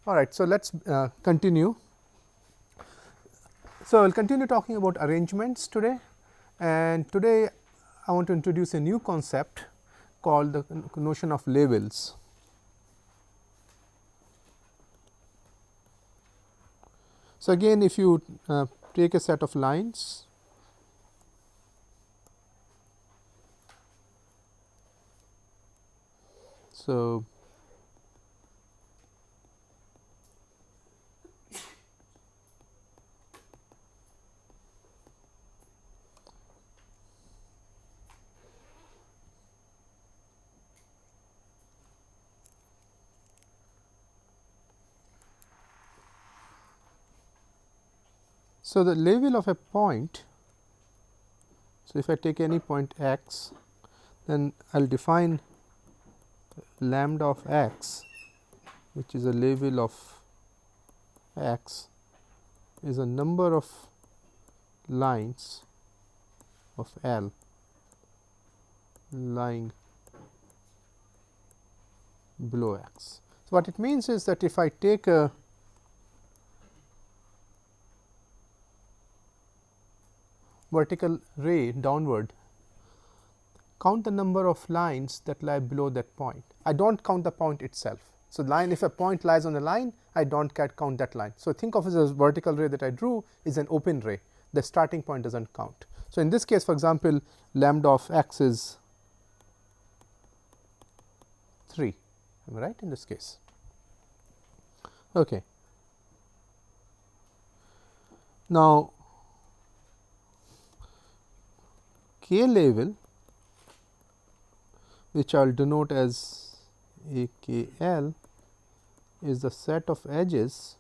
All right, so let us continue. So, I will continue talking about arrangements today, and today I want to introduce a new concept called the notion of labels. So, again if you take a set of lines, so so the label of a point. So, if I take any point x, then I will define lambda of x, which is a label of x, is a number of lines of L lying below x. So, what it means is that if I take a vertical ray downward, count the number of lines that lie below that point. I do not count the point itself. So, line, if a point lies on a line, I do not count that line. So, think of it as a vertical ray that I drew is an open ray, the starting point does not count. So, in this case, for example, lambda of x is 3, am I right in this case? Okay. Now, k label, which I will denote as a k L, is the set of edges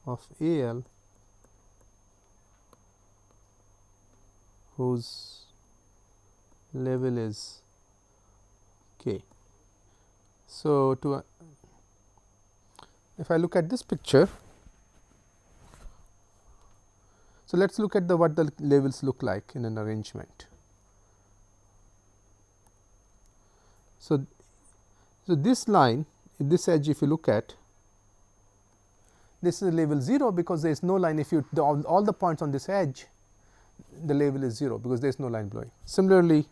of A L whose label is k. So, if I look at this picture, so let us look at what the labels look like in an arrangement. So, this line, this edge, if you look at, this is label 0 because there is no line. If you all the points on this edge, the label is 0 because there is no line below it. Similarly,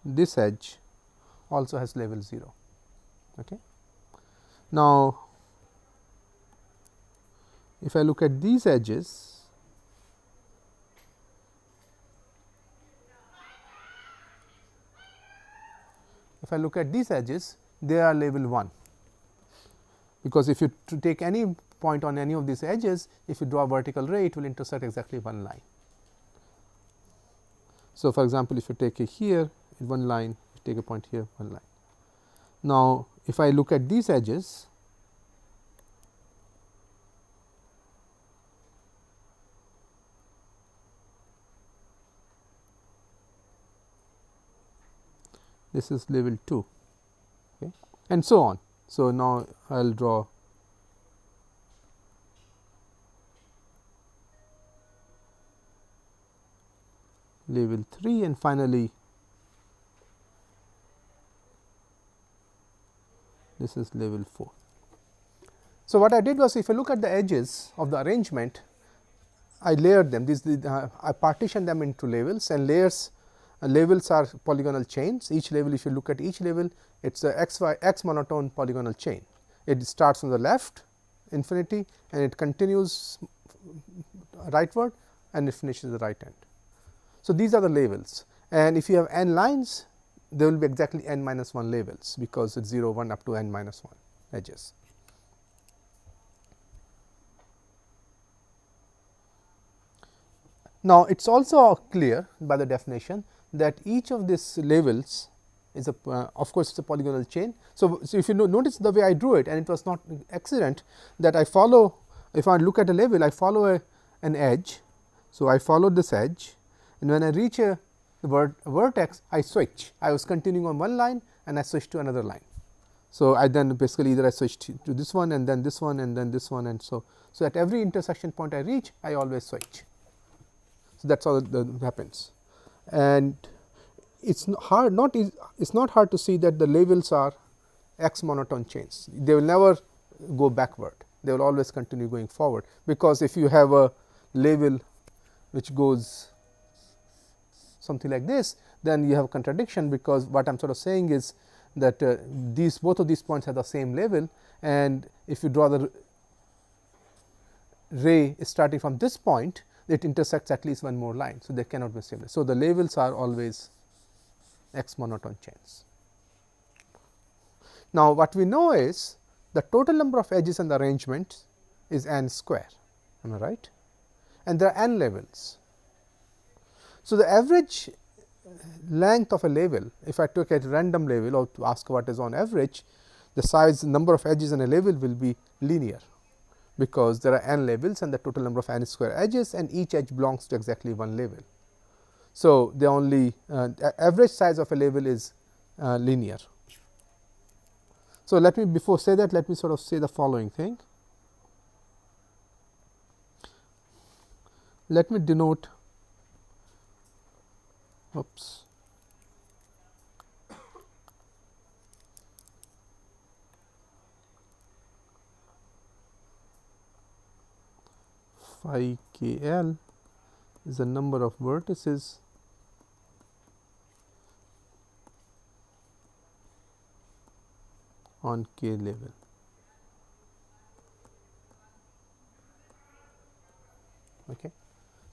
this edge also has label 0. Okay. Now, if I look at these edges, they are label 1, because if you take any point on any of these edges, if you draw a vertical ray, it will intersect exactly one line. So, for example, if you take it here, one line, you take a point here, one line. Now, if I look at these edges, this is label 2, okay, and so on. So, now I will draw label 3 and finally, this is label 4. So, what I did was, if you look at the edges of the arrangement, I layered them. I partitioned them into labels, and labels are polygonal chains. Each label, if you look at each label, it is a x monotone polygonal chain. It starts on the left infinity and it continues rightward and it finishes the right end. So, these are the labels, and if you have n lines, there will be exactly n minus 1 labels, because it is 0, 1 up to n minus 1 edges. Now, it is also clear by the definition that each of these labels is of course, it is a polygonal chain. So, if you notice the way I drew it, and it was not accident that I follow, if I look at a label, I follow an edge. So, I follow this edge, and when I reach a vertex, I switch. I was continuing on one line and I switched to another line. So, I then basically either I switched to this one and then this one and then this one, and so at every intersection point I reach, I always switch. So, that is how that happens. And it's hard not it's not hard to see that the labels are X monotone chains. They will never go backward, they will always continue going forward, because if you have a label which goes something like this, then you have a contradiction, because what I am sort of saying is that these both of these points have the same label, and if you draw the ray starting from this point, it intersects at least one more line. So, they cannot be similar. So, the labels are always X monotone chains. Now, what we know is the total number of edges in the arrangement is n square, am I right? And there are n levels. So, the average length of a label, if I took a random label or to ask what is on average, the size number of edges in a label will be linear, because there are n labels and the total number of n square edges, and each edge belongs to exactly one label. So, the only average size of a label is linear. So, let me before say that, let me sort of say the following thing. Let me denote phi k l is the number of vertices on k level. Okay.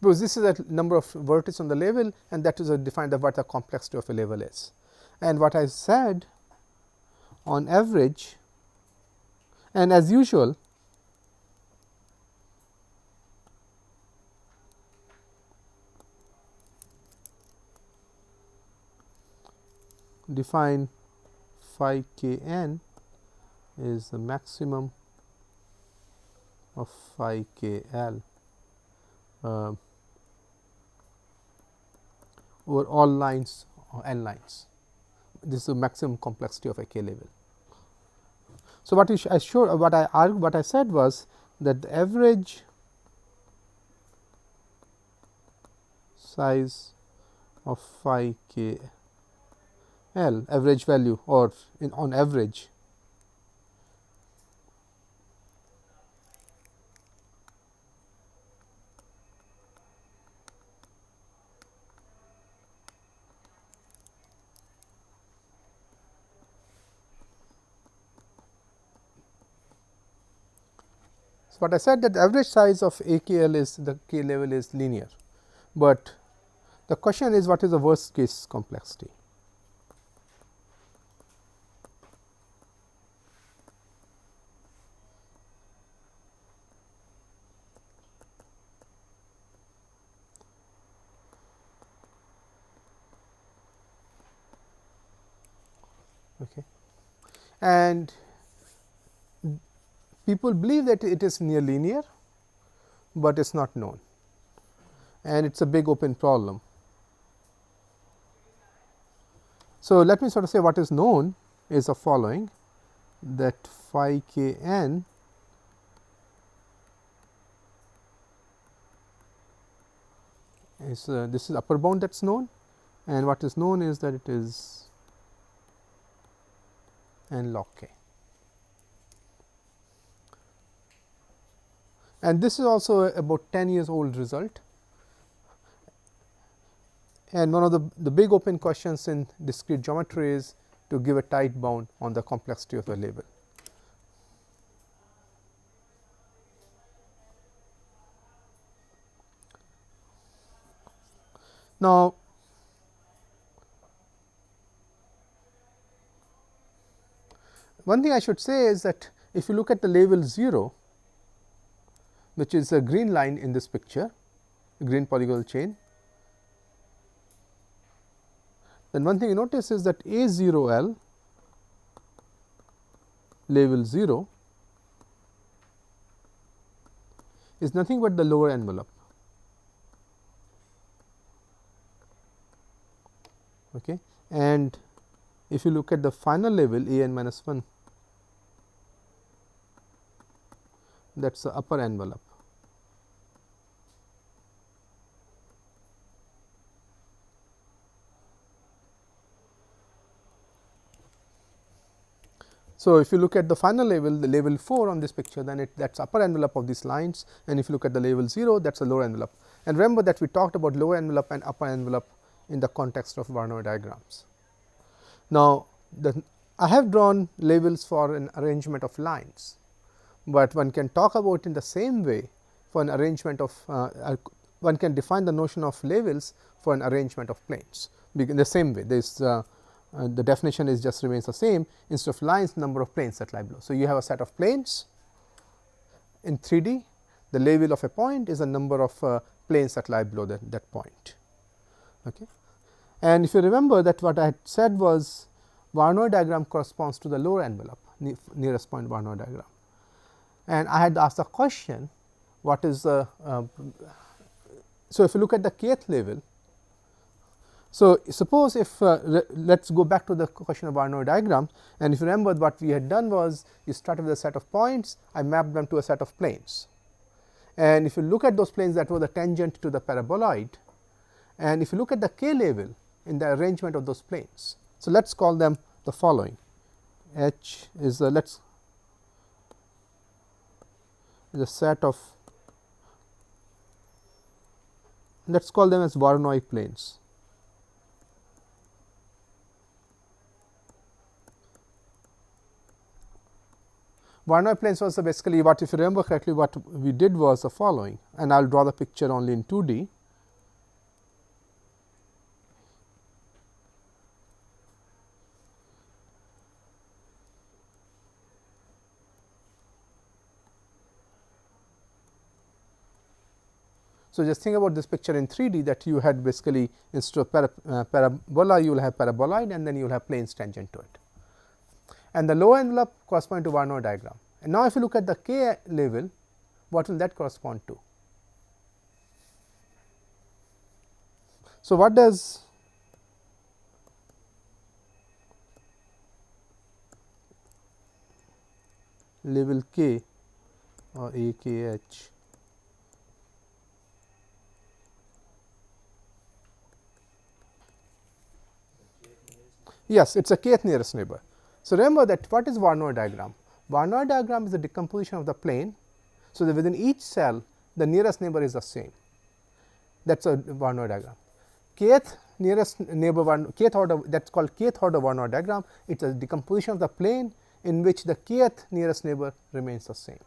Because this is a number of vertices on the label, and that is defined what the complexity of a label is. And what I said, on average, and as usual, define phi k n is the maximum of phi k l over all lines or n lines. This is the maximum complexity of a k label. So, what I said was that the average size of phi k l, average value, or on average, so what I said, that the average size of AKL is the k level is linear, but the question is what is the worst case complexity. Okay. And people believe that it is near linear, but it is not known, and it is a big open problem. So, let me sort of say what is known is the following, that phi k n is this is upper bound that is known, and what is known is that it is n log k. And this is also about 10 years old result, and one of the big open questions in discrete geometry is to give a tight bound on the complexity of a label. Now, one thing I should say is that if you look at the label 0, which is a green line in this picture, a green polygonal chain, then one thing you notice is that A0L label 0 is nothing but the lower envelope. Okay. And if you look at the final label A n minus 1, that is the upper envelope. So, if you look at the final level, the level 4 on this picture, then that is upper envelope of these lines, and if you look at the level 0, that is the lower envelope. And remember that we talked about lower envelope and upper envelope in the context of Voronoi diagrams. Now, I have drawn labels for an arrangement of lines, but one can talk about in the same way for an arrangement of one can define the notion of labels for an arrangement of planes in the same way. There is the definition is just remains the same, instead of lines, number of planes that lie below. So, you have a set of planes in 3D, the label of a point is a number of planes that lie below that point. Okay. And if you remember that what I had said was Voronoi diagram corresponds to the lower envelope, nearest point Voronoi diagram. And I had asked the question, what is the so if you look at the kth level. So, suppose if let us go back to the question of Voronoi diagram, and if you remember what we had done was you started with a set of points, I mapped them to a set of planes, and if you look at those planes, that was the tangent to the paraboloid, and if you look at the k level in the arrangement of those planes. So, let us call them the following. H is the set of, let us call them as Voronoi planes. Voronoi planes was basically what, if you remember correctly, what we did was the following, and I will draw the picture only in 2D. So, just think about this picture in 3D, that you had basically instead of parabola, you will have paraboloid, and then you will have planes tangent to it. And the lower envelope correspond to Voronoi diagram. And now, if you look at the k level, what will that correspond to? So, what does level k or AKH yes, it is a kth nearest neighbor. So, remember that what is Voronoi diagram? Voronoi diagram is the decomposition of the plane. So, that within each cell the nearest neighbor is the same, that is a Voronoi diagram. Kth nearest neighbor kth order, that is called kth order Voronoi diagram. It is a decomposition of the plane in which the kth nearest neighbor remains the same.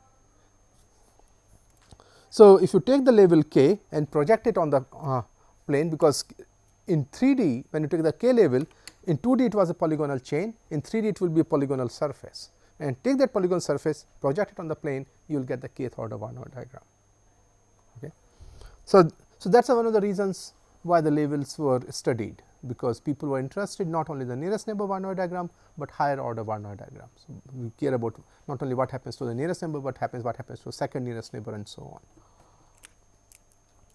So, if you take the label k and project it on the plane, because in 3D when you take the k label, in 2D it was a polygonal chain, in 3D it will be a polygonal surface, and take that polygonal surface, project it on the plane, you will get the kth order Voronoi diagram. Okay. So, that is one of the reasons why the labels were studied, because people were interested not only in the nearest neighbor Voronoi diagram, but higher order Voronoi diagrams. So, we care about not only what happens to the nearest neighbor, but what happens to second nearest neighbor, and so on.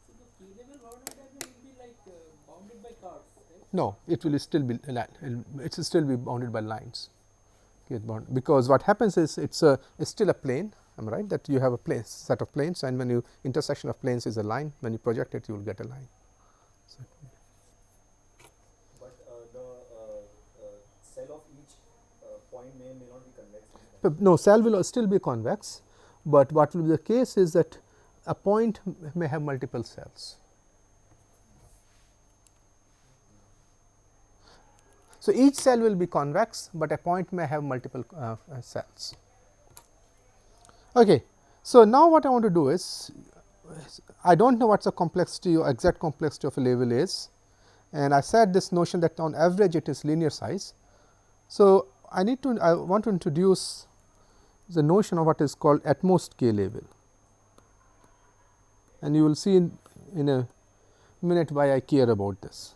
So, the k level Voronoi diagram will be like bounded by curves, right? No, it will still be it will still be bounded by lines, because what happens is it's still a plane. I am right that you have a set of planes, and when you intersection of planes is a line, when you project it, you will get a line. So, but the cell of each point may not be convex. No, cell will still be convex, but what will be the case is that a point may have multiple cells. So, each cell will be convex, but a point may have multiple cells. Okay. So, now what I want to do is, I do not know what the complexity or exact complexity of a label is, and I said this notion that on average it is linear size. So, I want to introduce the notion of what is called at most k label, and you will see in a minute why I care about this.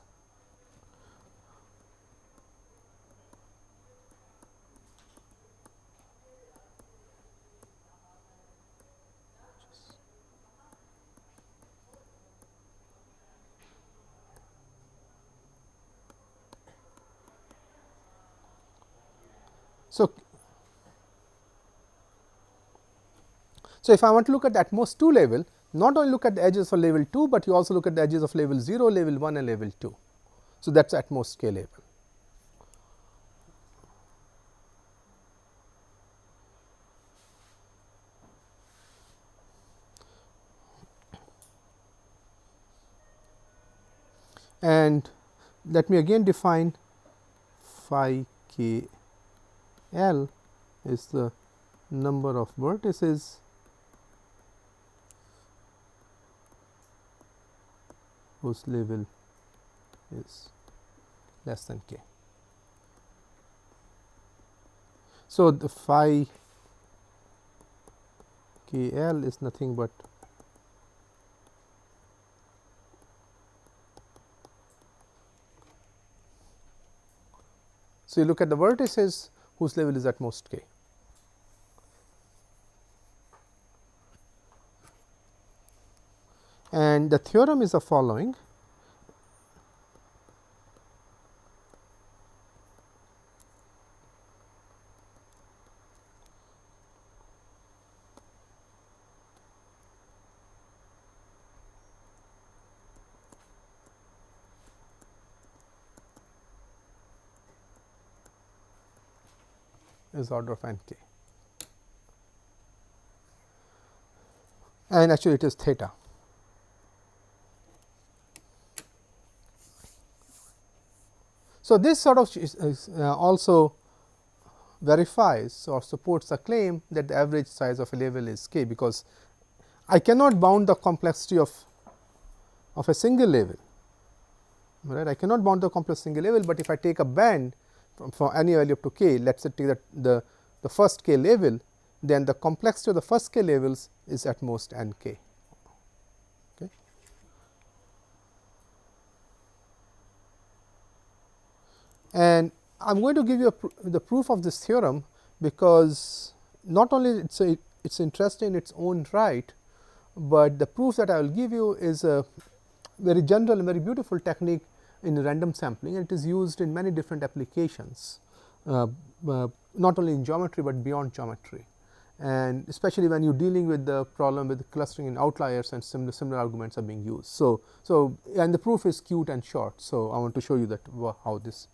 So, if I want to look at the at most 2 level, not only look at the edges of level 2, but you also look at the edges of level 0, level 1 and level 2. So, that is at most k level. And let me again define phi k L is the number of vertices whose level is less than k. So, the phi k L is nothing but so you look at the vertices whose level is at most k. And the theorem is the following. Is order of n k, and actually it is theta. So, this sort of also verifies or supports the claim that the average size of a level is k, because I cannot bound the complexity of a single level, right. I cannot bound the complex single level, but if I take a band for any value up to k, let us say take the first k level, then the complexity of the first k levels is at most n k. Okay. And I am going to give you the proof of this theorem, because not only it is interesting in its own right, but the proof that I will give you is a very general and very beautiful technique in random sampling, and it is used in many different applications, not only in geometry, but beyond geometry, and especially when you are dealing with the problem with clustering in outliers and similar arguments are being used. So, and the proof is cute and short. So, I want to show you that how this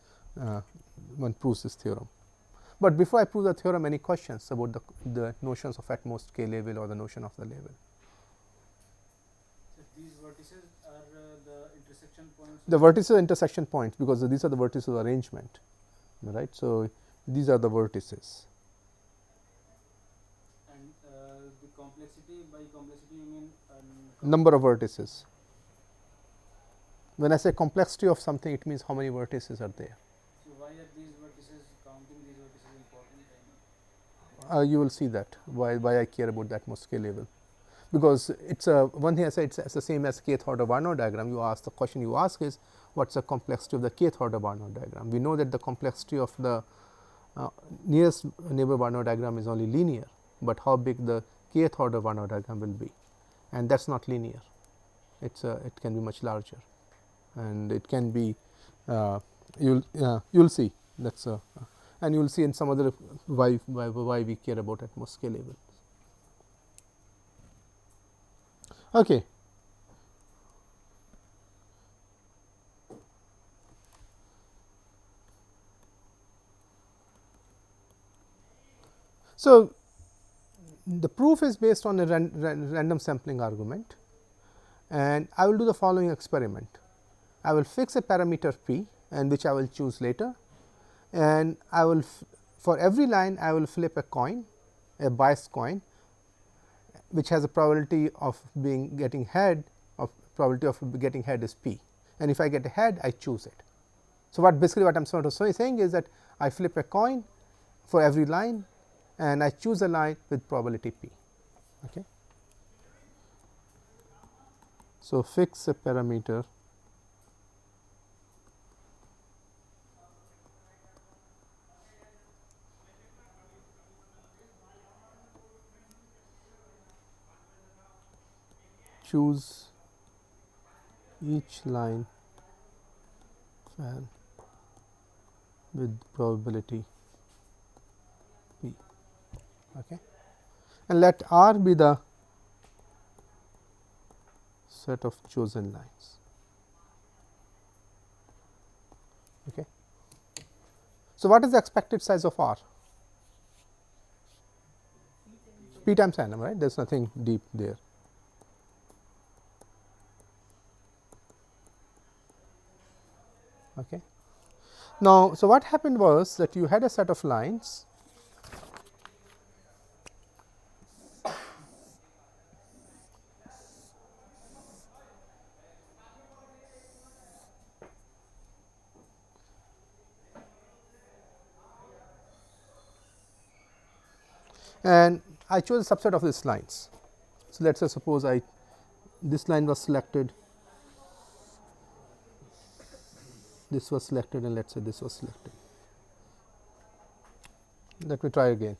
one proves this theorem. But before I prove the theorem, any questions about the notions of at most k level or the notion of the level? So these vertices are the intersection points. The vertices are intersection points, because these are the vertices arrangement, right. So, these are the vertices. And the complexity, by complexity you mean Number of vertices. When I say complexity of something, it means how many vertices are there. So why are these vertices, counting these vertices, important? You will see that why I care about that most k level, because it's a one thing I said, it's the same as kth order Voronoi diagram. You ask, the question you ask is what's the complexity of the kth order Voronoi diagram. We know that the complexity of the nearest neighbor Voronoi diagram is only linear, but how big the kth order Voronoi diagram will be, and that's not linear. It can be much larger, and it can be you'll see that's and you will see in some other why we care about at most k level. Okay. So, the proof is based on a random sampling argument, and I will do the following experiment. I will fix a parameter p, and which I will choose later, and I will for every line I will flip a coin, a biased coin, which has a probability of getting head, probability of getting head is p, and if I get a head, I choose it. So, basically what I am sort of saying is that I flip a coin for every line, and I choose a line with probability p. Okay. So, fix a parameter choose each line with probability p, okay, and let R be the set of chosen lines. Okay. So, what is the expected size of R? P times n, right? There is nothing deep there. Okay. Now, so what happened was that you had a set of lines and I chose a subset of these lines. So, let us say suppose this line was selected, this was selected, and let us say this was selected. Let me try again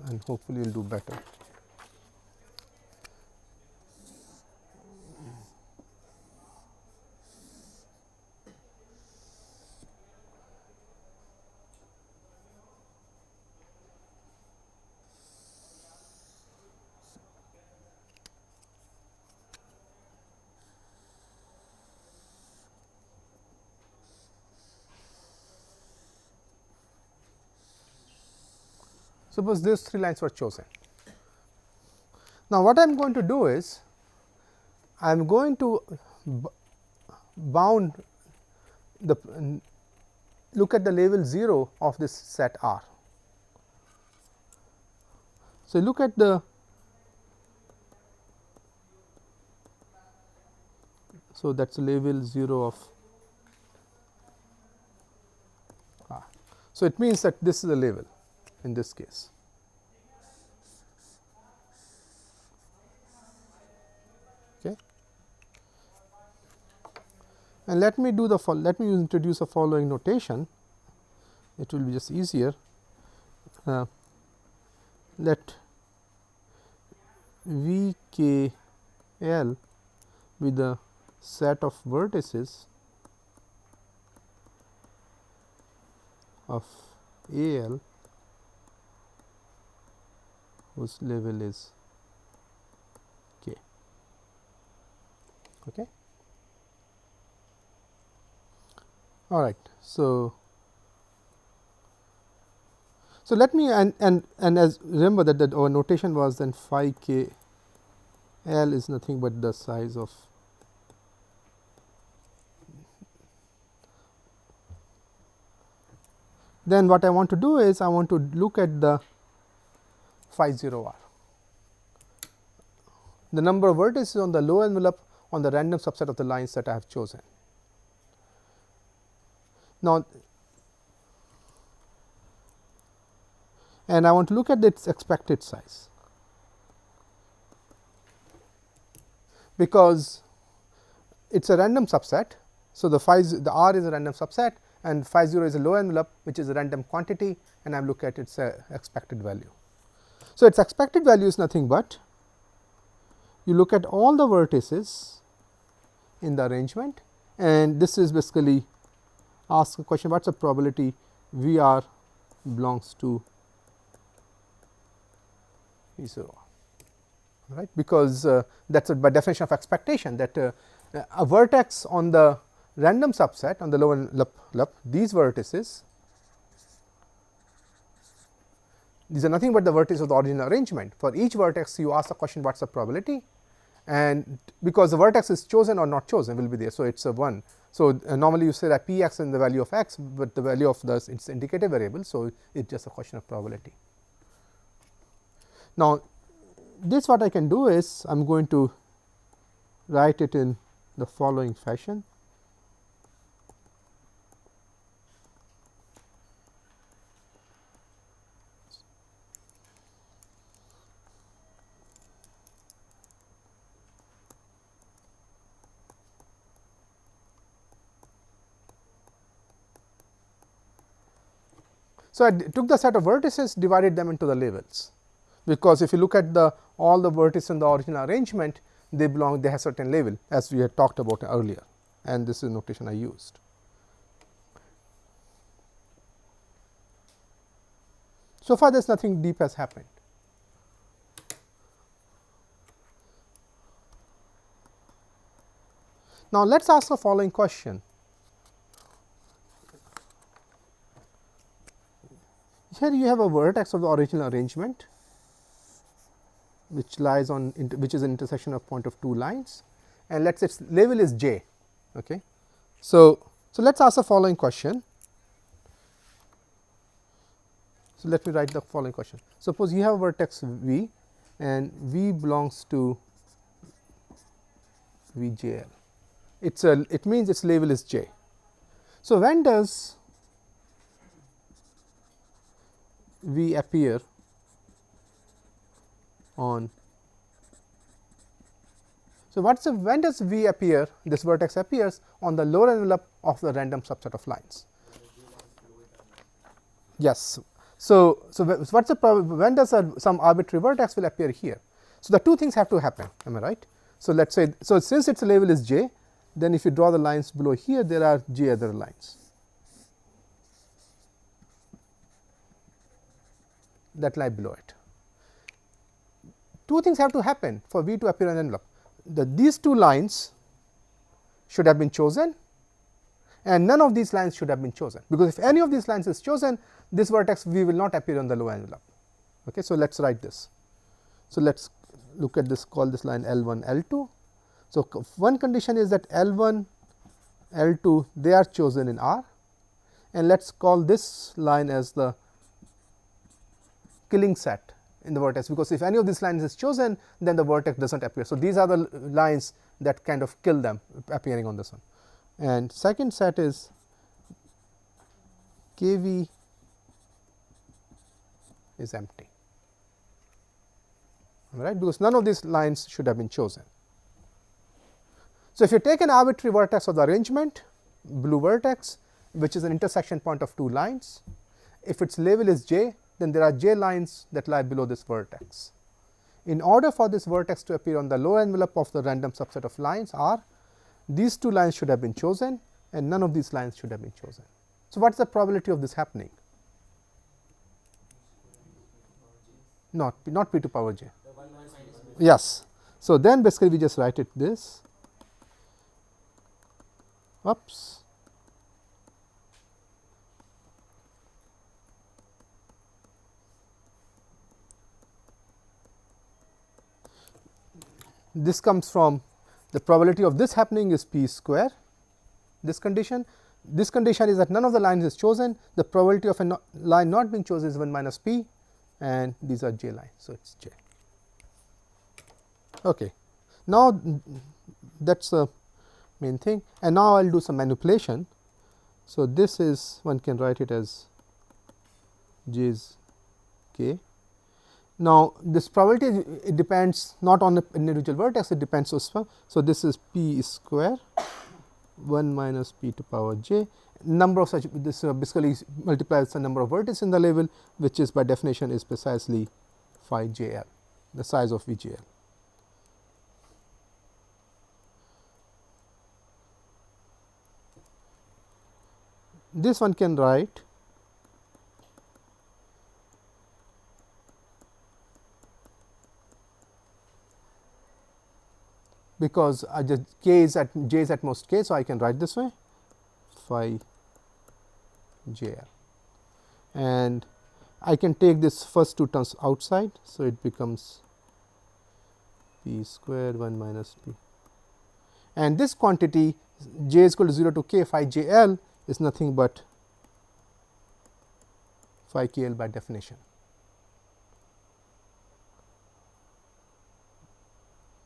and hopefully we will do better. Suppose these 3 lines were chosen. Now, what I am going to do is I am going to bound the look at the label 0 of this set R. So, look at the that is label 0 of R. So, it means that this is a label in this case. Okay. And let me do the introduce the following notation. It will be just easier. Let V K L be the set of vertices of A L whose label is K. Okay. All right. So, let me and as remember that our notation was then phi K L is nothing but the size of then what I want to do is I want to look at the phi 0 R, the number of vertices on the low envelope on the random subset of the lines that I have chosen. Now, and I want to look at its expected size, because it is a random subset. So, the R is a random subset and phi 0 is a low envelope which is a random quantity, and I look at its expected value. So, its expected value is nothing but you look at all the vertices in the arrangement, and this is basically ask a question, what is the probability V R belongs to V 0, right, because that is by definition of expectation that a vertex on the random subset on the low envelope, these vertices, these are nothing but the vertices of the original arrangement. For each vertex you ask the question, what is the probability, and because the vertex is chosen or not chosen will be there. So, it is a 1. So, normally you say that p x is the value of x, but the value of the its indicative variable. So, it is just a question of probability. Now, this what I can do is I am going to write it in the following fashion. So, I took the set of vertices, divided them into the labels, because if you look at all the vertices in the original arrangement, they have certain label, as we had talked about earlier, and this is the notation I used. So far there is nothing deep has happened. Now, let us ask the following question. Here you have a vertex of the original arrangement which lies on which is an intersection of point of 2 lines, and let us say its label is j. Okay. So, So, let us ask the following question. So, let me write the following question. Suppose you have a vertex V and V belongs to VJL. It means its label is J. So, when does V appear on? So, when does V appear, this vertex appears on the lower envelope of the random subset of lines? Yes. So, what is the problem? When does some arbitrary vertex will appear here? So, the two things have to happen, am I right? So, let us say, so since its label is J, then if you draw the lines below here, there are J other lines that lie below it. Two things have to happen for V to appear on the envelope. These two lines should have been chosen and none of these lines should have been chosen, because if any of these lines is chosen, this vertex V will not appear on the lower envelope. Okay, so, let us write this. So, let us look at this, call this line L1, L2. So, one condition is that L1, L2 they are chosen in R, and let us call this line as the killing set in the vertex, because if any of these lines is chosen, then the vertex does not appear. So, these are the lines that kind of kill them appearing on this one. And second set is KV is empty, right, because none of these lines should have been chosen. So, if you take an arbitrary vertex of the arrangement, blue vertex, which is an intersection point of two lines, if its label is J, then there are J lines that lie below this vertex. In order for this vertex to appear on the lower envelope of the random subset of lines R, these two lines should have been chosen and none of these lines should have been chosen. So, what is the probability of this happening? Not p to power j. Yes. So, then basically we just write it this. Oops. This comes from the probability of this happening is p square. This condition is that none of the lines is chosen. The probability of a line not being chosen is 1 minus p, and these are j lines. So, it is j. Okay. Now, that is the main thing, and now I will do some manipulation. So, this is, one can write it as j is k. Now, this probability, it depends not on the individual vertex, it depends on. So, this is p square 1 minus p to power j, number of such, this basically multiplies the number of vertices in the label, which is by definition is precisely phi j l, the size of V j l. This one can write because I just k is at j is at most k. So, I can write this way phi j l, and I can take this first two terms outside. So, it becomes p square 1 minus p, and this quantity j is equal to 0 to k phi j l is nothing but phi k l by definition.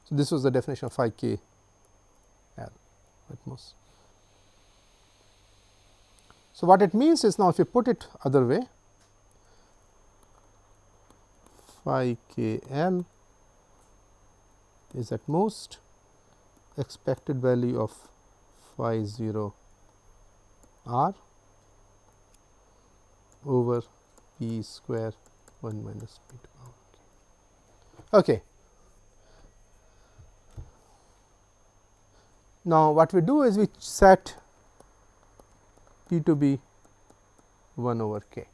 So, this was the definition of phi k l at most. So, what it means is, now if you put it other way, phi k l is at most expected value of phi 0 r over p square 1 minus p to power k. Okay. Now, what we do is we set p to be 1 over k.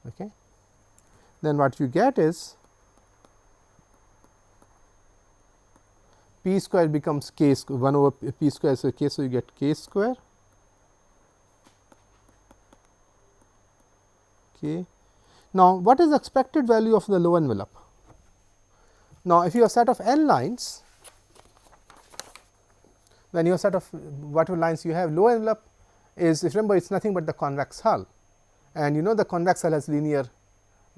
Okay. Then what you get is p square becomes k square 1 over p square, so k, so you get k square k. Now, what is the expected value of the low envelope? Now, if you have a set of n lines, when your set of whatever lines you have, lower envelope is, if remember, it's nothing but the convex hull, and you know the convex hull has linear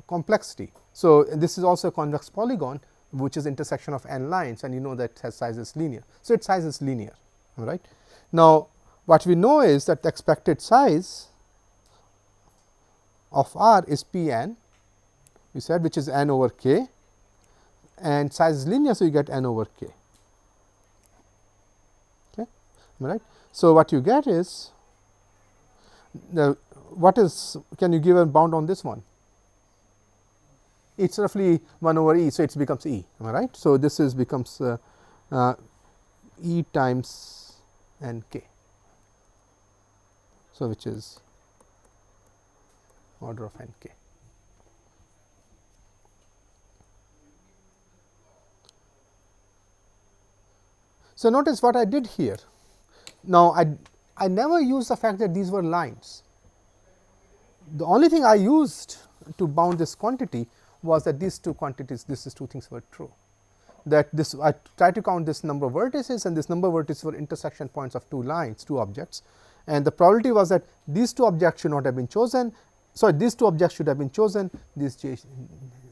complexity. So, this is also a convex polygon which is intersection of n lines, and you know that has size is linear. So, its size is linear, all right. Now, what we know is that the expected size of R is P n, we said, which is n over k, and size is linear. So, you get n over k. Okay, right. So, what you get is the what is, can you give a bound on this one? It is roughly 1 over E. So, it becomes E, am I right. So, this is becomes E times n k. So, which is order of n k. So, notice what I did here. Now, I never used the fact that these were lines. The only thing I used to bound this quantity was that these two quantities, these two things were true. That this, I tried to count this number of vertices, and this number of vertices were intersection points of two lines, two objects, and the probability was that these two objects should not have been chosen. So, these two objects should have been chosen, these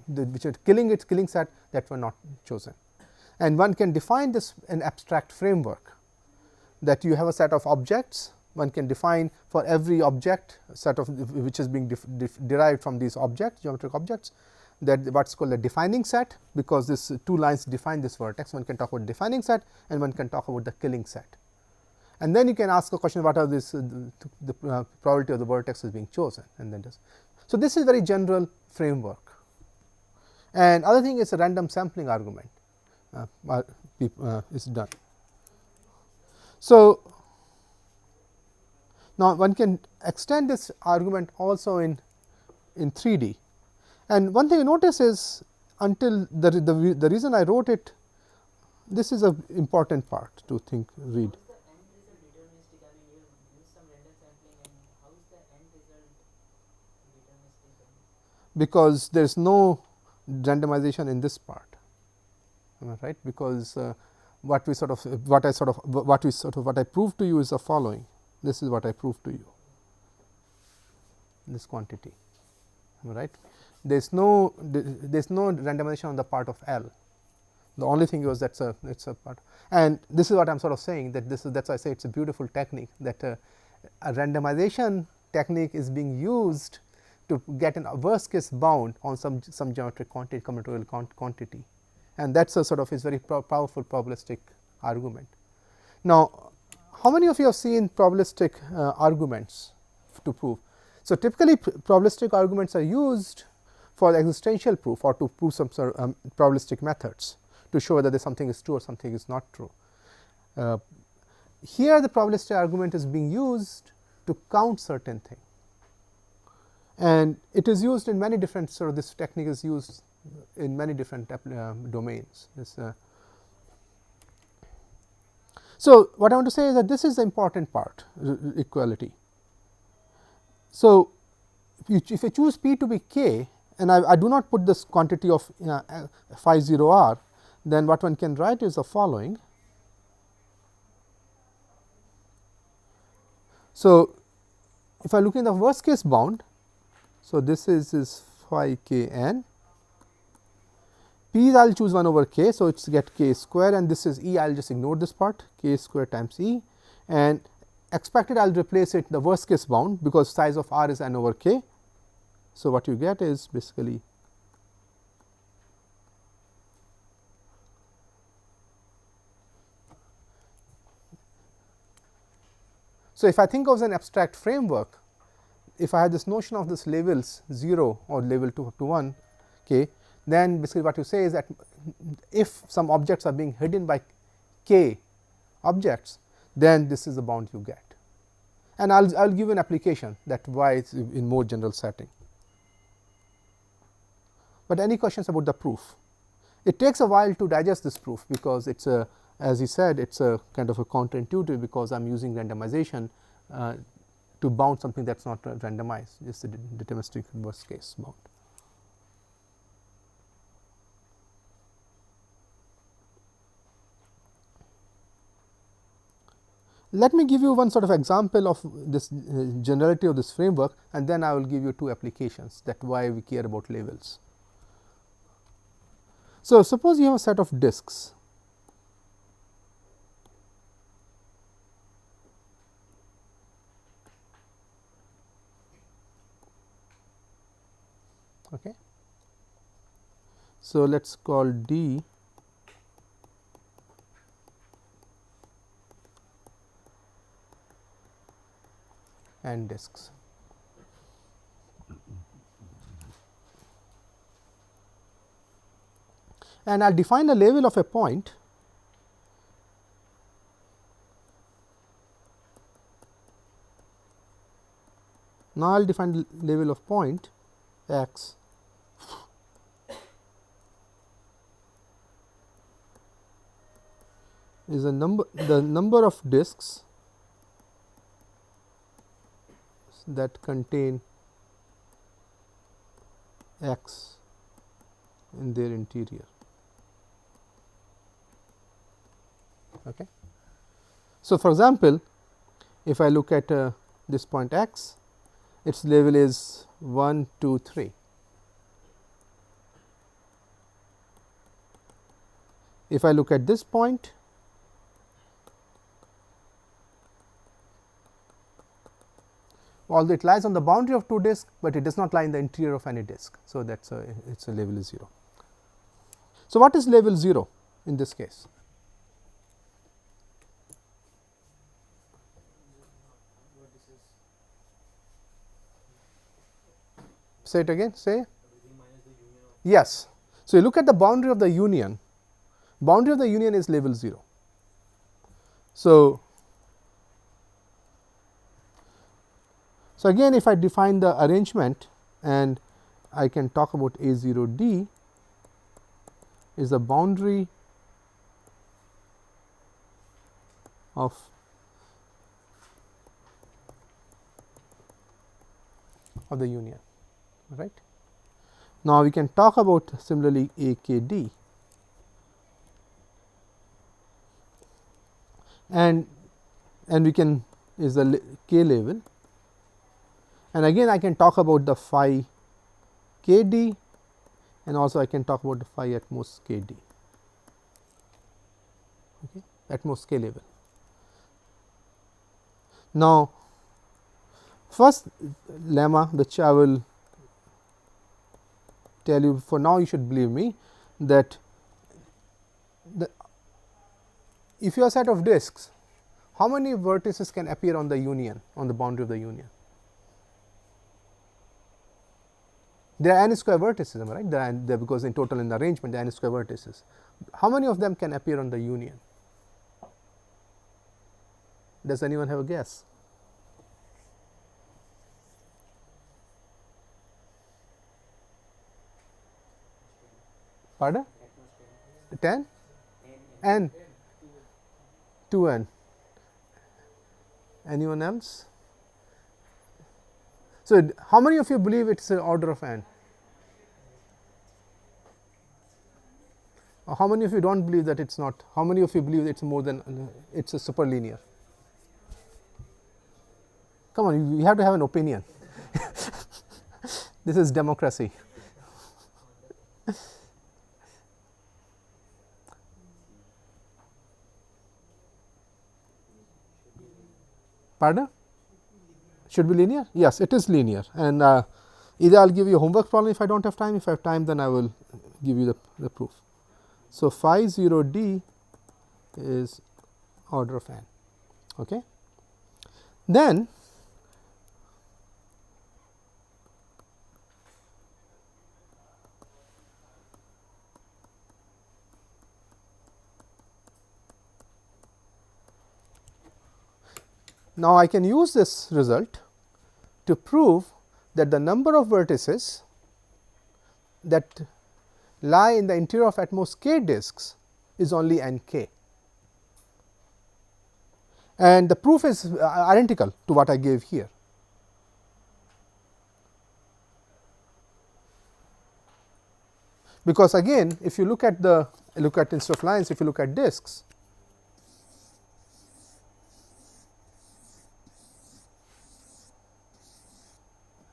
which are killing set, that were not chosen. And one can define this an abstract framework, that you have a set of objects. One can define for every object set of which is being derived from these objects, geometric objects, that what is called a defining set, because this two lines define this vertex. One can talk about defining set, and one can talk about the killing set. And then you can ask a question, what are this the probability of the vertex is being chosen, and then so this is very general framework. And other thing is a random sampling argument is done. So, now one can extend this argument also in 3D. And one thing you notice is, until the reason I wrote it, this is an important part to read. How is the end result deterministic? I mean, you use some random sampling, and how is the end result deterministic? Because there is no randomization in this part, right? Because what I proved to you is the following. This is what I proved to you. This quantity, right? There is no randomization on the part of L. The only thing was it's a part, and this is what I am sort of saying, that this is, that's why I say it's a beautiful technique, that a randomization technique is being used to get a worst case bound on some geometric quantity, combinatorial quantity, and that's a sort of is very powerful probabilistic argument. Now, how many of you have seen probabilistic arguments to prove? So, typically probabilistic arguments are used for existential proof, or to prove some sort of probabilistic methods to show whether something is true or something is not true. Here the probabilistic argument is being used to count certain thing, and it is used in many different, sort of this technique is used in many different domains. So, what I want to say is that this is the important part, equality. So, if you choose P to be k, and I do not put this quantity of phi 0 r, then what one can write is the following. So, if I look in the worst case bound, so this is phi k n, P I will choose 1 over k. So, it is get k square, and this is E, I will just ignore this part, k square times E, and expected I will replace it the worst case bound, because size of R is n over k. So, what you get is basically so, if I think of an abstract framework, if I have this notion of this levels 0 or level 2 up to 1 k, then basically what you say is that if some objects are being hidden by k objects, then this is the bound you get, and I will give an application that why it is in more general setting. But any questions about the proof? It takes a while to digest this proof, because it is a, as he said, it is a kind of a counterintuitive, because I am using randomization to bound something that is not randomized, it is the deterministic worst case bound. Let me give you one sort of example of this generality of this framework, and then I will give you two applications that why we care about labels. So, suppose you have a set of disks. Okay. So, let us call D and disks. And I will define a label of a point now. I will define the label of point x is the number of disks that contain x in their interior. Okay. So, for example, if I look at this point x, its label is 1, 2, 3. If I look at this point, although it lies on the boundary of two disks, but it does not lie in the interior of any disk. So, that is its a label is 0. So, what is label 0 in this case? Say it again, say. Yes. So, you look at the boundary of the union, boundary of the union is label 0. So, again if I define the arrangement, and I can talk about A0D is the boundary of the union, right. Now, we can talk about similarly AKD, and we can is the K label, and again I can talk about the phi KD, and also I can talk about the phi at most KD, okay, at most K label. Now, first lemma which I will tell you, for now you should believe me, that if you have a set of disks, how many vertices can appear on the union, on the boundary of the union? There are n square vertices, am I right? There because in total in the arrangement there are n square vertices. How many of them can appear on the union? Does anyone have a guess? Pardon? 10? N? 2n. Anyone else? So, how many of you believe it is an order of n? Or how many of you do not believe that it is not? How many of you believe it is more than it is a superlinear? Come on, you have to have an opinion. This is democracy. Pardon? Should be linear? Yes, it is linear, and either I will give you a homework problem if I do not have time. If I have time, then I will give you the proof. So, phi 0 d is order of n. Okay. Then now, I can use this result to prove that the number of vertices that lie in the interior of at most k disks is only n k, and the proof is identical to what I gave here. Because again, if you look at instead of lines, if you look at disks,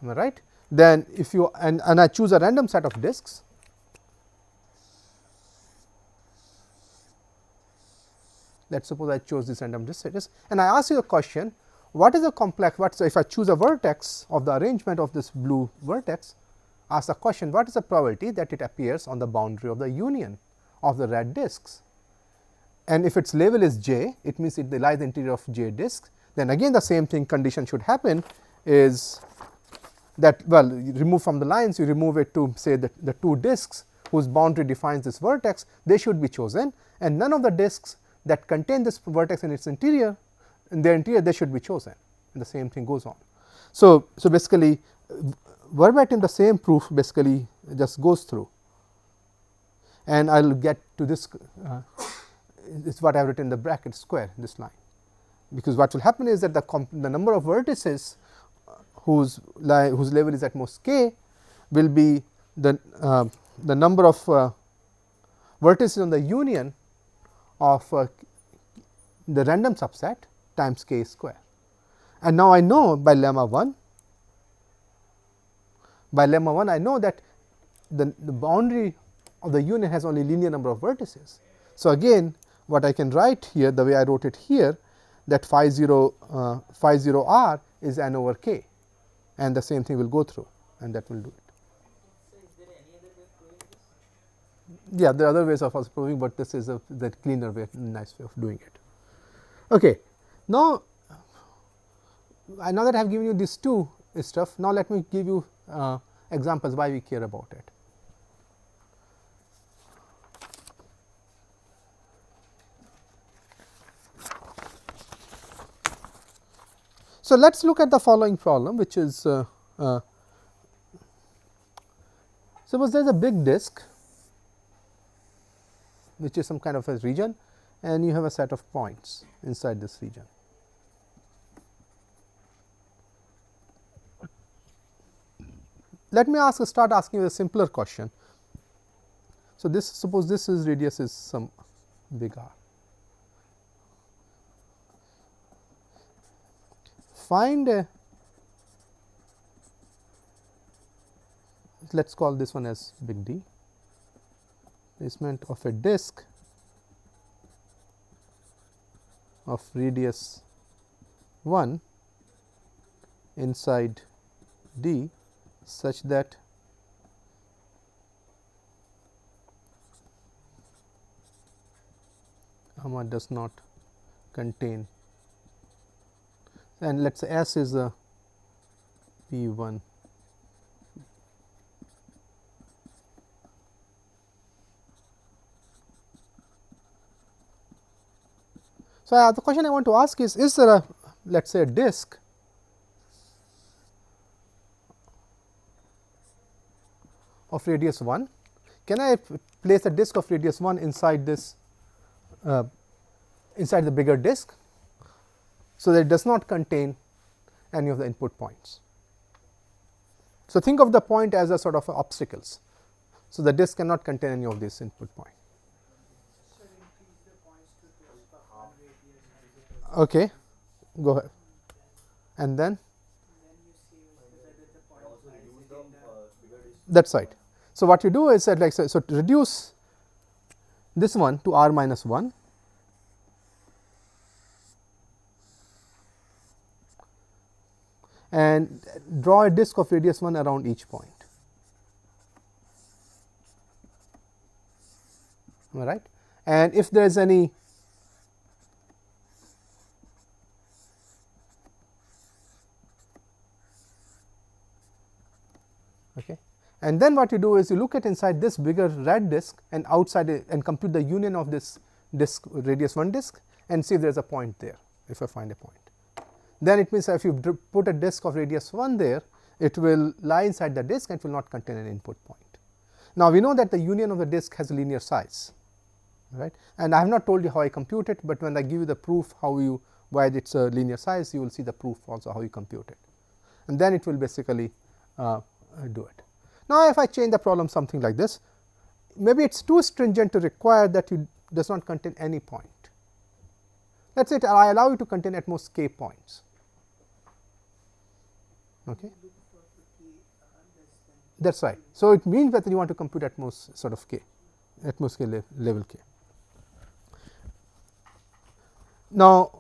am I right? Then if you and I choose a random set of disks, let us suppose I chose this random disk set, and I ask you a question, what is a complex, what, so if I choose a vertex of the arrangement of this blue vertex, ask the question, what is the probability that it appears on the boundary of the union of the red disks? And if its label is j, it means it lies in the interior of j disks. Then again the same thing condition should happen, is that, well, you remove from the lines, you remove it to say that the two disks whose boundary defines this vertex, they should be chosen, and none of the disks that contain this vertex in its interior, in their interior, they should be chosen, and the same thing goes on. So basically verbatim the same proof basically just goes through, and I will get to this, this is what I have written in the bracket square, this line, because what will happen is that the number of vertices whose label is at most k will be the number of vertices on the union of the random subset times k square. And now I know by lemma 1, I know that the boundary of the union has only linear number of vertices. So again what I can write here, the way I wrote it here, that phi 0 r is n over k, and the same thing will go through, and that will do it. So is there any other way of proving this? Yeah, there are other ways of also proving, but this is the cleaner way, nice way of doing it. Okay. Now that I have given you these two stuff, now let me give you examples why we care about it. So let us look at the following problem, which is suppose there is a big disk which is some kind of a region, and you have a set of points inside this region. Let me start asking you a simpler question. So this, suppose this is radius is some big R. Find a, let us call this one as big D, placement of a disk of radius 1 inside D such that gamma does not contain, and let us say S is a P 1 . So the question I want to ask is there a, let us say, a disk of radius 1? Can I place a disk of radius 1 inside this inside the bigger disk, so that it does not contain any of the input points? So think of the point as a sort of obstacles. So the disk cannot contain any of these input points. So increase the points to the half radius. Okay, go ahead. And then you see whether the point Also lies reduce within the bigger disk. that's right. So what you do is that, like, so to reduce this one to r minus 1, and draw a disk of radius 1 around each point. Am I right? And if there is any okay, and then what you do is you look at inside this bigger red disk and outside it, and compute the union of this disk radius 1 disk and see if there is a point there. If I find a point, then it means that if you put a disk of radius 1 there, it will lie inside the disk and it will not contain an input point. Now we know that the union of the disk has a linear size, right, and I have not told you how I compute it, but when I give you the proof how you, why it is a linear size, you will see the proof also how you compute it, and then it will basically do it. Now if I change the problem something like this, maybe it is too stringent to require that you does not contain any point. Let us say I allow you to contain at most k points. Okay. look for the That is right. So, it means that you want to compute at most sort of k, at most scale level k. Now,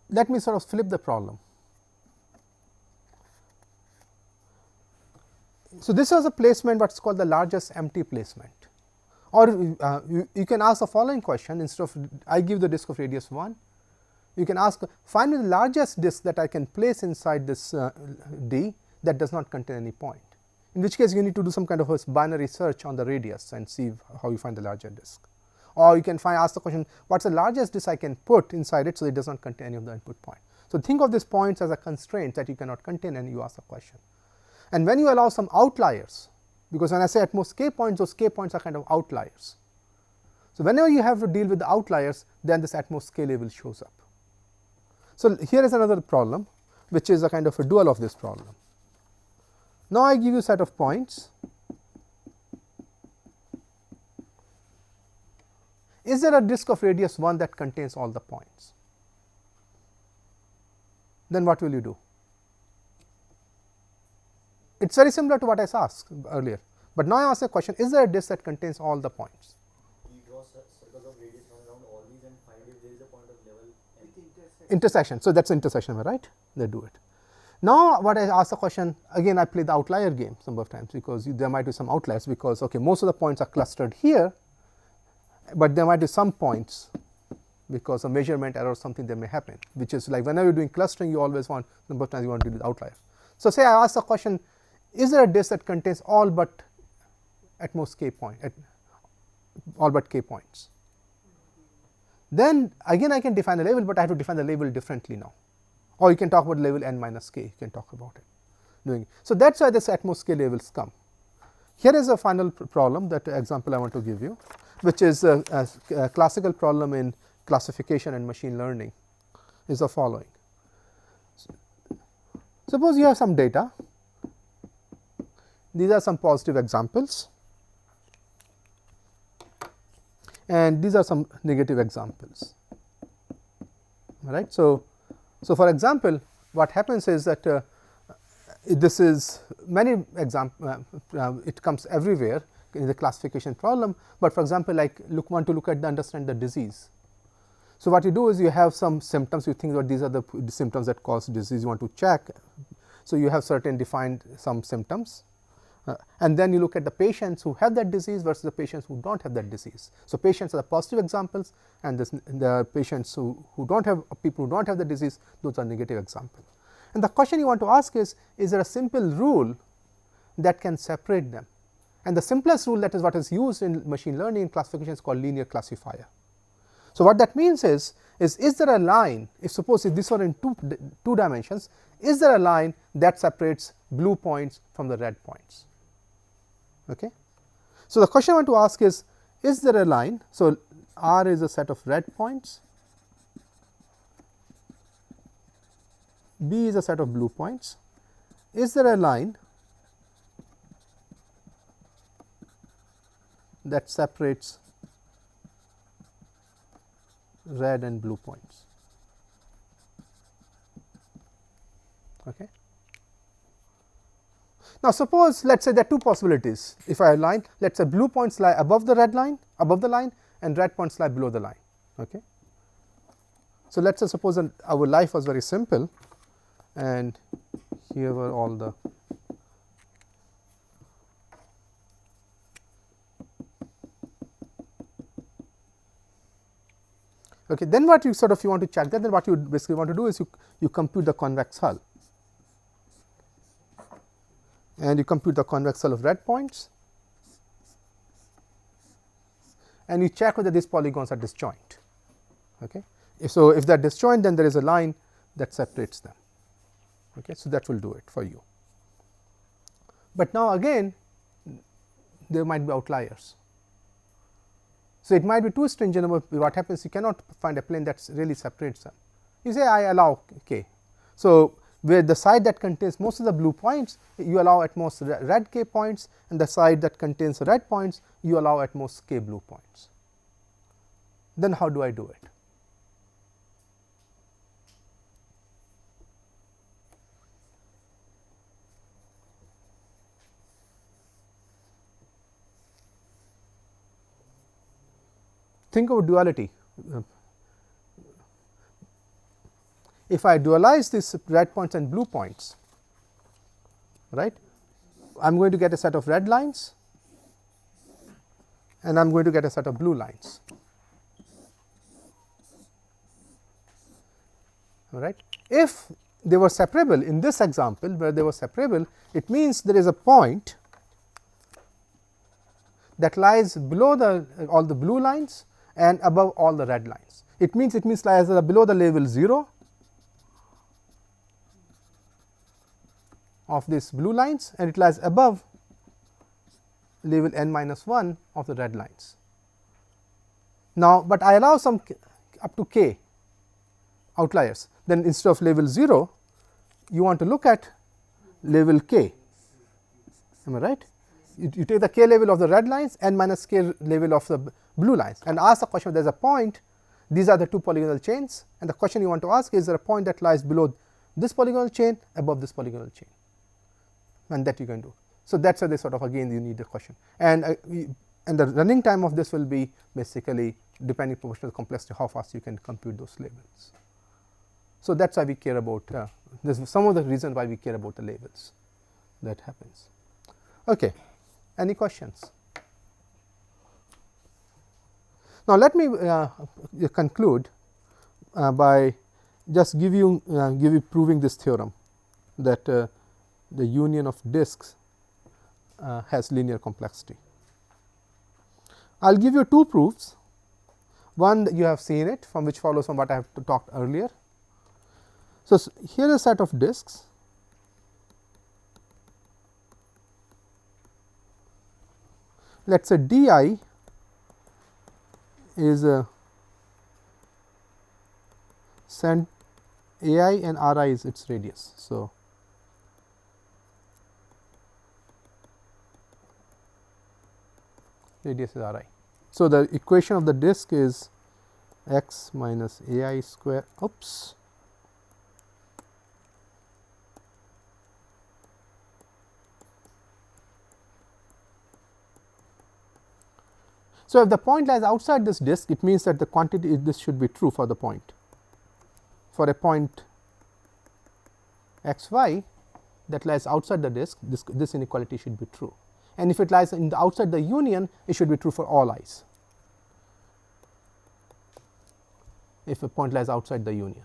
let me sort of flip the problem. So, this was a placement what is called the largest empty placement, or you can ask the following question. Instead of I give the disk of radius 1, you can ask find me the largest disk that I can place inside this D that does not contain any point, in which case you need to do some kind of a binary search on the radius and see how you find the larger disk. Or you can ask the question what is the largest disk I can put inside it, so it does not contain any of the input point. So, think of these points as a constraint that you cannot contain, and you ask the question. And when you allow some outliers, because when I say at most k points, those k points are kind of outliers. So, whenever you have to deal with the outliers, then this at most k level shows up. So, here is another problem, which is a kind of a dual of this problem. Now, I give you a set of points. Is there a disk of radius 1 that contains all the points? Then what will you do? It is very similar to what I asked earlier, but now I ask a question, is there a disk that contains all the points? We draw circles of radius 1 around all these and find if there is a point of level n. Intersection. So, that is intersection, am I right? They do it. Now, what I ask the question, again I play the outlier game some of times, because there might be some outliers, because okay, most of the points are clustered here, but there might be some points because of measurement error or something that may happen, which is like whenever you are doing clustering, you always want number of times you want to do the outlier. So, say I ask the question, is there a disk that contains all but at most k point, all but k points? Then again I can define the label, but I have to define the label differently now, or you can talk about label n minus k, you can talk about it doing it. So, that is why this at most k labels come. Here is a final problem, that example I want to give you, which is a classical problem in classification and machine learning, is the following. Suppose you have some data, these are some positive examples and these are some negative examples, right. So, for example, what happens is that this is many example, it comes everywhere in the classification problem, but for example, like want to look at understand the disease. So, what you do is you have some symptoms, you think that these are the symptoms that cause disease, you want to check. So, you have certain defined some symptoms, and then you look at the patients who have that disease versus the patients who do not have that disease. So, patients are the positive examples, and the patients who do not have, people who do not have the disease, those are negative examples. And the question you want to ask is there a simple rule that can separate them? And the simplest rule, that is what is used in machine learning and classification, is called linear classifier. So, what that means is there a line, if suppose if this were in two dimensions, is there a line that separates blue points from the red points? Okay. So, the question I want to ask is there a line? So, R is a set of red points, B is a set of blue points. Is there a line that separates red and blue points? Okay. Now, suppose let us say there are two possibilities. If I line, let us say blue points lie above the red line, above the line, and red points lie below the line. Okay. So, let us say suppose our life was very simple, and here were all the okay. Then what you want to check that, then what you basically want to do is you compute the convex hull, and you compute the convex hull of red points, and you check whether these polygons are disjoint. Okay. So, if they are disjoint, then there is a line that separates them. Okay. So, that will do it for you. But now again there might be outliers. So, it might be too stringent, but what happens, you cannot find a plane that really separates them. You say I allow k. So, where the side that contains most of the blue points, you allow at most red k points, and the side that contains red points, you allow at most k blue points. Then how do I do it? think of duality. If I dualize these red points and blue points, right, I am going to get a set of red lines and I am going to get a set of blue lines. All right. If they were separable in this example, where they were separable, it means there is a point that lies below all the blue lines and above all the red lines. It means lies below the level 0 of these blue lines and it lies above level n minus 1 of the red lines. Now, but I allow some up to k outliers, then instead of level 0 you want to look at level k, am I right? You take the k level of the red lines n minus k level of the blue lines and ask the question, there is a point, these are the two polygonal chains, and the question you want to ask is there a point that lies below this polygonal chain, above this polygonal chain, and that you can do. So, that is why they sort of again you need the question, and the running time of this will be basically depending proportional complexity how fast you can compute those labels. So, that is why we care about this is some of the reason why we care about the labels that happens. Okay. Any questions? Now, let me conclude by just give you proving this theorem that the union of disks has linear complexity. I will give you two proofs. One that you have seen it, from which follows from what I have talked earlier. So, here is a set of disks. Let us say d I is send a I and r I is its radius. So, radius is r I. So, the equation of the disk is x minus a I square, oops, so if the point lies outside this disk, it means that the quantity this should be true for the point. For a point x y that lies outside the disk, this inequality should be true, and if it lies in the outside the union, it should be true for all i's. If a point lies outside the union,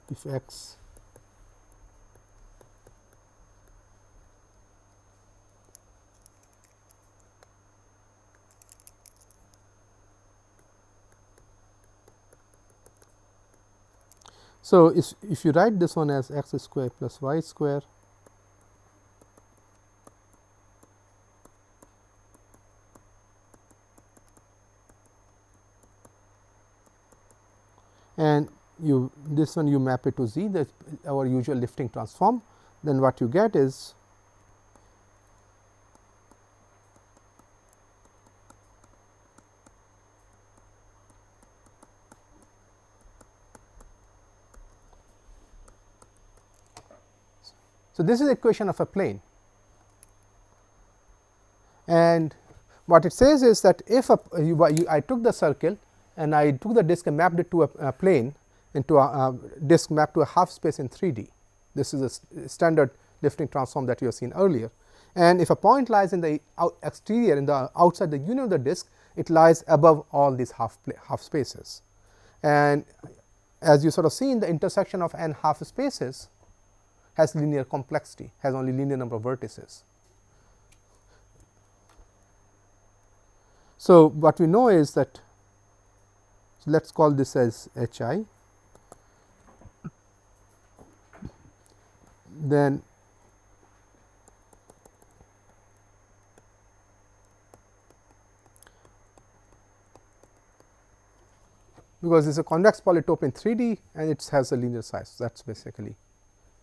if x so, if you write this one as x square plus y square and this one you map it to z, that our usual lifting transform, then what you get is so this is equation of a plane, and what it says is that if I took the circle and I took the disk and mapped it to a plane into a disk mapped to a half space in 3D. This is a standard lifting transform that you have seen earlier, and if a point lies in the exterior in the outside the union of the disk, it lies above all these half spaces, and as you sort of see in the intersection of n half spaces has linear complexity, has only linear number of vertices. So, what we know is that, so let us call this as h I, then because it is a convex polytope in 3D and it has a linear size, that is basically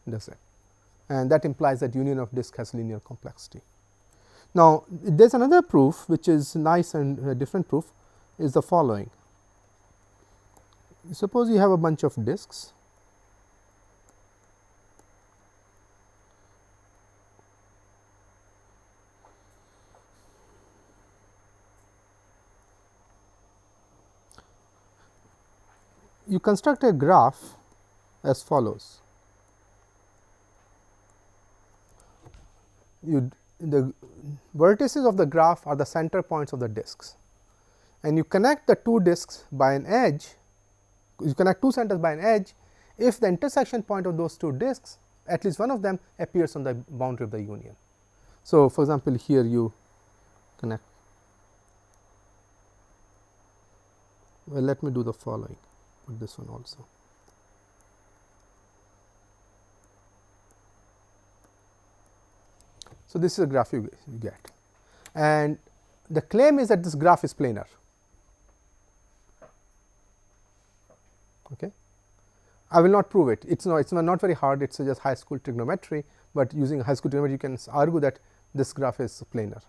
does it, and that implies that union of disk has linear complexity. Now, there is another proof which is nice, and a different proof is the following. Suppose you have a bunch of disks, you construct a graph as follows. The vertices of the graph are the center points of the disks, and you connect the two disks by an edge. You connect two centers by an edge if the intersection point of those two disks, at least one of them, appears on the boundary of the union. So, for example, here you connect. Well, let me do the following, put this one also. So, this is a graph you get, and the claim is that this graph is planar. Okay. I will not prove it. It's not very hard. It's just high school trigonometry, but using high school trigonometry, you can argue that this graph is planar.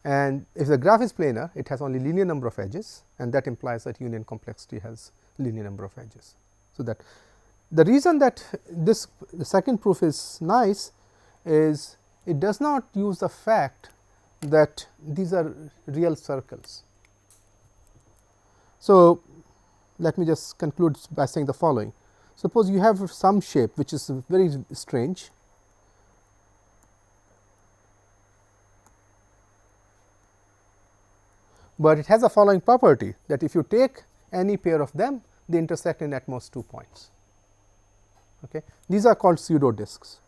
And if the graph is planar, it has only linear number of edges, and that implies that union complexity has linear number of edges. So, that the reason that the second proof is nice is it does not use the fact that these are real circles. So, let me just conclude by saying the following. Suppose you have some shape which is very strange, but it has the following property, that if you take any pair of them, they intersect in at most 2 points. Okay. These are called pseudo-disks.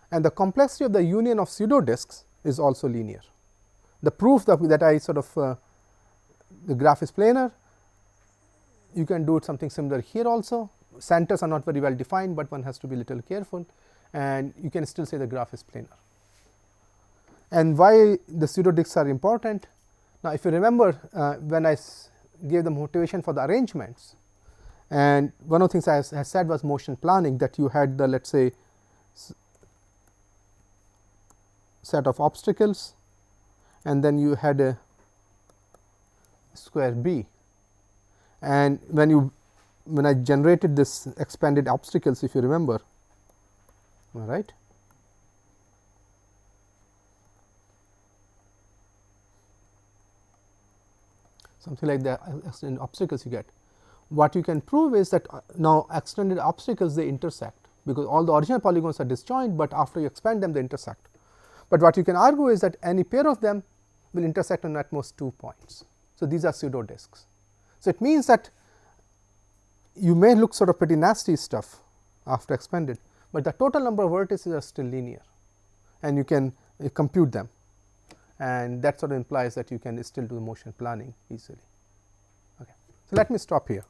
And the complexity of the union of pseudo-disks is also linear. The proof that I sort of the graph is planar, you can do something similar here also. Centers are not very well defined, but one has to be little careful, and you can still say the graph is planar. And why the pseudo-disks are important? Now, if you remember when I gave the motivation for the arrangements, and one of the things I said was motion planning, that you had the, let us say, set of obstacles, and then you had a square B, and when I generated this expanded obstacles, if you remember, all right, something like the extended obstacles you get. What you can prove is that now extended obstacles, they intersect, because all the original polygons are disjoint, but after you expand them, they intersect. But what you can argue is that any pair of them will intersect on at most 2 points. So, these are pseudo-disks. So, it means that you may look sort of pretty nasty stuff after expanded, but the total number of vertices are still linear, and you can compute them, and that sort of implies that you can still do motion planning easily. Okay. So, let me stop here.